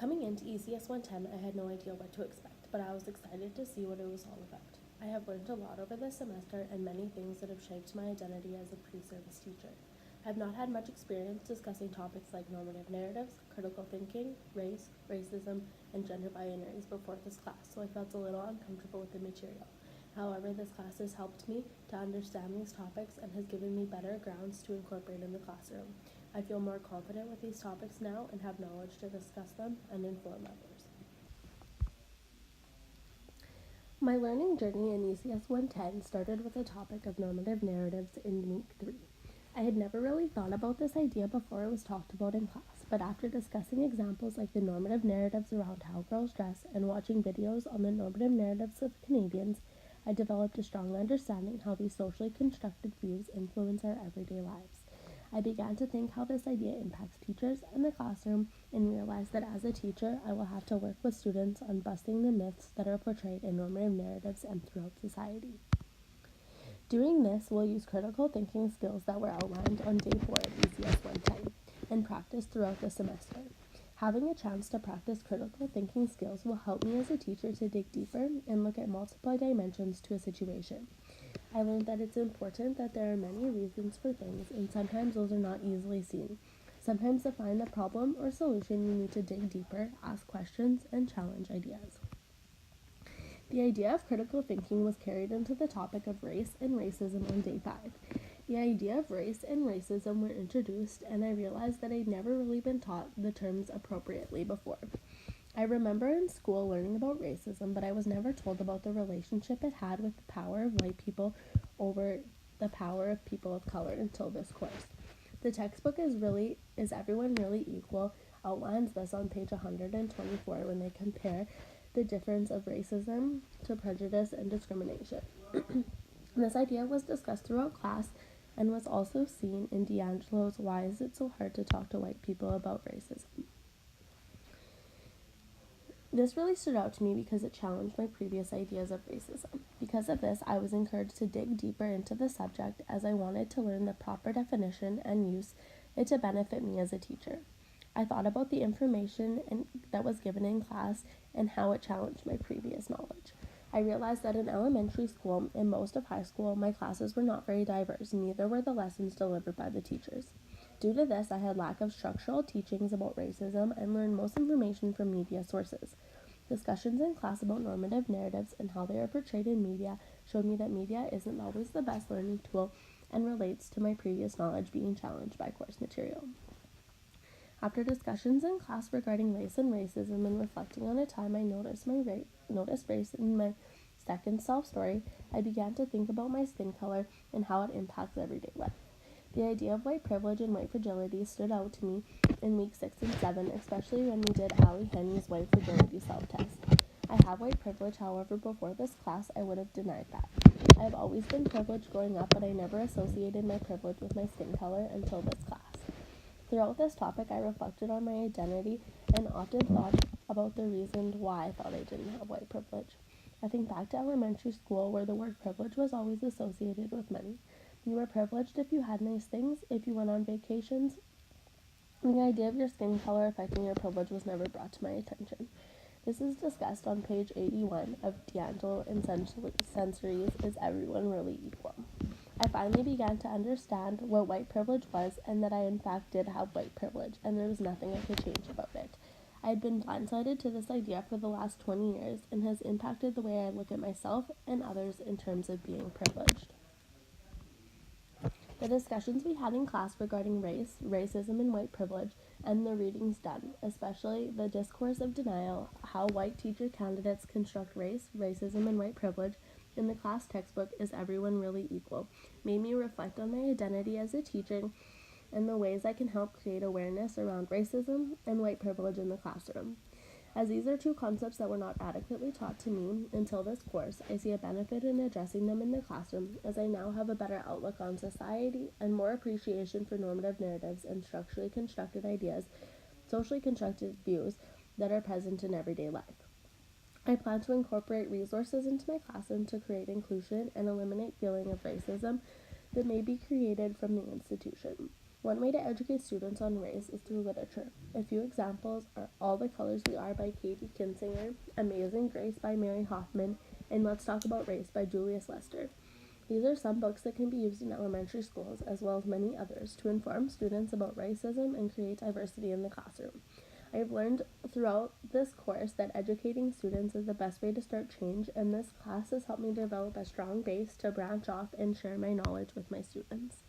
Coming into ECS 110, I had no idea what to expect, but I was excited to see what it was all about. I have learned a lot over this semester and many things that have shaped my identity as a pre-service teacher. I have not had much experience discussing topics like normative narratives, critical thinking, race, racism, and gender binaries before this class, so I felt a little uncomfortable with the material. However, this class has helped me to understand these topics and has given me better grounds to incorporate in the classroom. I feel more confident with these topics now and have knowledge to discuss them and inform others. My learning journey in ECS 110 started with the topic of normative narratives in week 3. I had never really thought about this idea before it was talked about in class, but after discussing examples like the normative narratives around how girls dress and watching videos on the normative narratives of Canadians, I developed a strong understanding how these socially constructed views influence our everyday lives. I began to think how this idea impacts teachers and the classroom and realized that as a teacher, I will have to work with students on busting the myths that are portrayed in normative narratives and throughout society. Doing this, we'll use critical thinking skills that were outlined on day 4 of ECS 110 and practice throughout the semester. Having a chance to practice critical thinking skills will help me as a teacher to dig deeper and look at multiple dimensions to a situation. I learned that it's important that there are many reasons for things, and sometimes those are not easily seen. Sometimes to find a problem or solution, you need to dig deeper, ask questions, and challenge ideas. The idea of critical thinking was carried into the topic of race and racism on day 5. The idea of race and racism were introduced, and I realized that I'd never really been taught the terms appropriately before. I remember in school learning about racism, but I was never told about the relationship it had with the power of white people over the power of people of color until this course. The textbook Is Everyone Really Equal outlines this on page 124 when they compare the difference of racism to prejudice and discrimination. This idea was discussed throughout class and was also seen in D'Angelo's Why Is It So Hard to Talk to White People About Racism? This really stood out to me because it challenged my previous ideas of racism. Because of this, I was encouraged to dig deeper into the subject as I wanted to learn the proper definition and use it to benefit me as a teacher. I thought about the information that was given in class and how it challenged my previous knowledge. I realized that in elementary school and most of high school, my classes were not very diverse, neither were the lessons delivered by the teachers. Due to this, I had lack of structural teachings about racism and learned most information from media sources. Discussions in class about normative narratives and how they are portrayed in media showed me that media isn't always the best learning tool and relates to my previous knowledge being challenged by course material. After discussions in class regarding race and racism and reflecting on a time I noticed race in my second self story, I began to think about my skin color and how it impacts everyday life. The idea of white privilege and white fragility stood out to me in week 6 and 7, especially when we did Ali Henny's white fragility self-test. I have white privilege, however, before this class, I would have denied that. I have always been privileged growing up, but I never associated my privilege with my skin color until this class. Throughout this topic, I reflected on my identity and often thought about the reasons why I thought I didn't have white privilege. I think back to elementary school where the word privilege was always associated with money. You were privileged if you had nice things, if you went on vacations. The idea of your skin color affecting your privilege was never brought to my attention. This is discussed on page 81 of D'Angelo and Sensory's Is Everyone Really Equal? I finally began to understand what white privilege was and that I in fact did have white privilege and there was nothing I could change about it. I had been blindsided to this idea for the last 20 years and has impacted the way I look at myself and others in terms of being privileged. The discussions we had in class regarding race, racism, and white privilege, and the readings done, especially the discourse of denial, how white teacher candidates construct race, racism, and white privilege in the class textbook Is Everyone Really Equal, made me reflect on my identity as a teacher and the ways I can help create awareness around racism and white privilege in the classroom. As these are two concepts that were not adequately taught to me until this course, I see a benefit in addressing them in the classroom as I now have a better outlook on society and more appreciation for normative narratives and structurally constructed ideas, socially constructed views that are present in everyday life. I plan to incorporate resources into my classroom to create inclusion and eliminate feeling of racism that may be created from the institution. One way to educate students on race is through literature. A few examples are All the Colors We Are by Katie Kinsinger, Amazing Grace by Mary Hoffman, and Let's Talk About Race by Julius Lester. These are some books that can be used in elementary schools, as well as many others, to inform students about racism and create diversity in the classroom. I have learned throughout this course that educating students is the best way to start change, and this class has helped me develop a strong base to branch off and share my knowledge with my students.